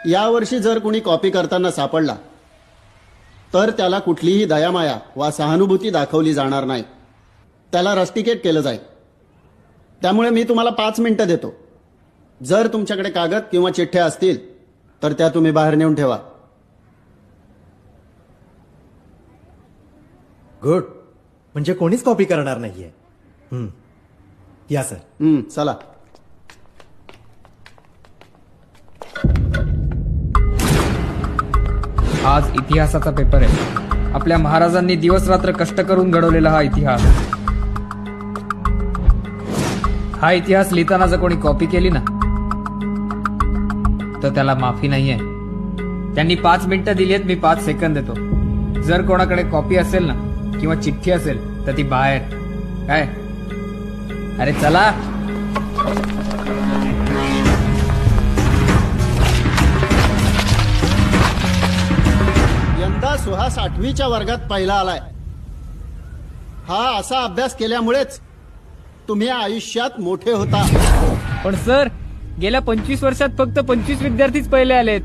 यावर्षी जर कुणी कॉपी करताना सापडला तर त्याला कुठलीही दयामाया वा सहानुभूती दाखवली जाणार नाही. त्याला रस्टिकेट केलं जाईल. त्यामुळे मी तुम्हाला 5 मिनिटं देतो. जर तुमच्याकडे कागद किंवा चिठ्ठ्या असतील तर त्या तुम्ही बाहेर नेऊन ठेवा. गुड. म्हणजे कोणीच कॉपी करणार नाहीये. या सर. चला. आज इतिहासाचा पेपर आहे. आपल्या महाराजांनी दिवस रात्र कष्ट करून घडवलेला हा इतिहास. हा इतिहास लिहिताना जर कोणी कॉपी केली ना तर त्याला माफी नाहीये. त्यांनी 5 मिनिटं दिली आहेत, मी 5 सेकंद देतो. जर कोणाकडे कॉपी असेल ना किंवा चिठ्ठी असेल तर ती बाहेर. काय? अरे चला. यंदा सुहास 8वीच्या वर्गात पहिला आलाय. हा असा अभ्यास केल्यामुळेच तुम्ही आयुष्यात मोठे होता. पण सर, गेल्या 25 वर्षात फक्त 25 विद्यार्थीच पहिले आलेत.